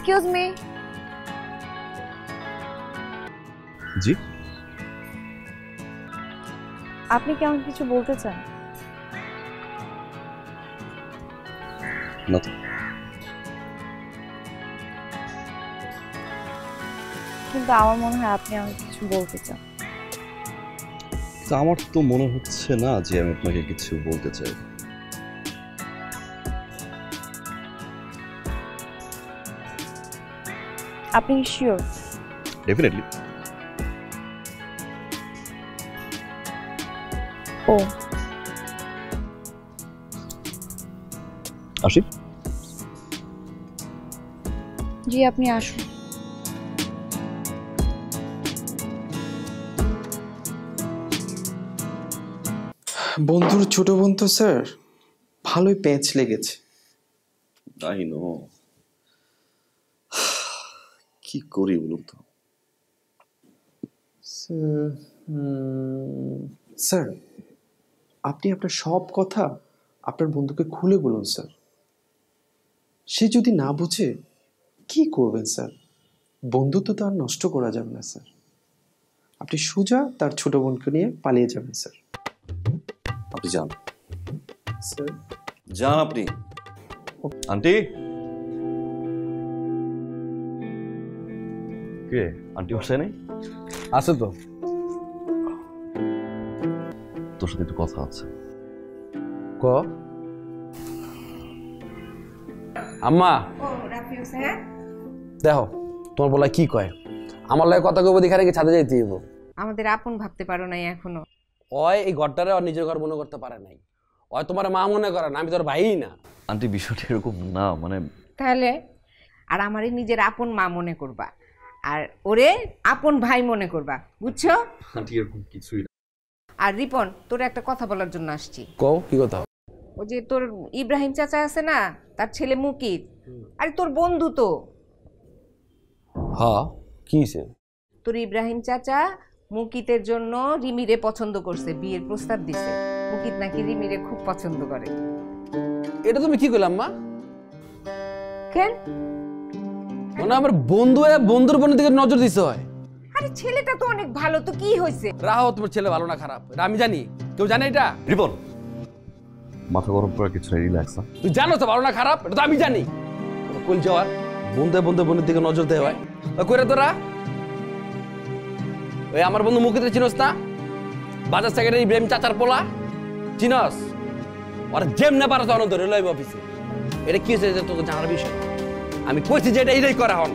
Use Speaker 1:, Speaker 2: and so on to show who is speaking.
Speaker 1: Excuse me.
Speaker 2: জি,
Speaker 1: আপনি কি আমাকে কিছু বলতে চান?
Speaker 2: না তো।
Speaker 1: কিন্তু আমার মনে হয় আপনি আমাকে কিছু বলতে চান।
Speaker 2: আমার তো মনে হচ্ছে না যে আমি আপনাকে কিছু বলতে চাই।
Speaker 1: আপনি শিওর?
Speaker 2: ডেফিনেটলি।
Speaker 1: ও
Speaker 2: আসি?
Speaker 1: জি, আপনি আসুন।
Speaker 3: বন্ধুর ছোট বোন তো স্যার ভালোই প্যাঁচ লেগেছে।
Speaker 2: I know. কি করি বলুন তো?
Speaker 3: স্যার আপনি আপনার সব কথা আপনার বন্ধুকে খুলে বলুন স্যার। সে যদি না বুঝে কি করবেন স্যার? বন্ধুত্ব তো আর নষ্ট করা যাবে না স্যার। আপনি সোজা তার ছোট বোনকে নিয়ে পালিয়ে যাবেন স্যার।
Speaker 2: আপনি যান
Speaker 3: স্যার
Speaker 2: যান আপনি। আন্টি, কে আন্টি বসে নেই?
Speaker 4: আছে তো।
Speaker 2: তোর সাথে একটু কথা আছে।
Speaker 4: ক আম্মা, দেখো তোমার বলা কি কয়, আমার লাগে কথা কইব দেখারে কি ছাদে যাইতে হইব।
Speaker 5: আমাদের আপন ভাবতে পারো নাই এখনো।
Speaker 4: ওই এই ঘরটারে আর নিজের ঘর মনে করতে পারে নাই। ওই তোমার মা মনে করে না, আমি তোর ভাই না।
Speaker 2: আন্টি বিষয়টা এরকম না, মানে
Speaker 5: তাহলে আর আমারই নিজের আপন মা মনে করবা, আর ওরে আপন ভাই মনে করবা, বুঝছো?
Speaker 2: আন্টি এরকম কিছুই না।
Speaker 5: আর রিপন, তোর একটা কথা বলার জন্য আসছি।
Speaker 4: কও কি কথা?
Speaker 5: ও যে তোর ইব্রাহিম চাচা আছে না, তার ছেলে মুকিত, আরে তোর বন্ধু তো।
Speaker 4: হ্যাঁ, কি হইছে?
Speaker 5: তোর ইব্রাহিম চাচা মুকিতের জন্য রিমিরে পছন্দ করছে, বিয়ের প্রস্তাব দিছে। মুকিত নাকি রিমিরে খুব পছন্দ করে।
Speaker 4: এটা তুমি কি কইলাম মা?
Speaker 5: কেন?
Speaker 4: মানে আমার বন্ধু বন্ধুর বোনের দিকে নজর দিতে হয়?
Speaker 5: আরে ছেলেটা তো অনেক ভালো, তো কি হয়েছে?
Speaker 4: রাহো, তোমার ছেলে ভালো না খারাপ এটা আমি জানি, কেউ জানে এটা?
Speaker 2: রিপন, মাথা গরম করার কিছু নেই, রিল্যাক্স। না
Speaker 4: তুই জানো তো ভালো না খারাপ এটা তো আমি জানি। কইল যাওয়ার বন্ধু বোনের দিকে নজর দেওয়া হয় কইরা তোরা। ওই আমার বন্ধু মুখিতে চিনস না, বাজার সেক্রেটারি ইব্রাহিম চাচার পোলা, চিনস? ওরা জেম না পারো তখন ধরে লইব অফিসে। এটা কি হয়েছে তোকে জানার বিষয়? আমি কইছি যে এটা এটাই করা হন।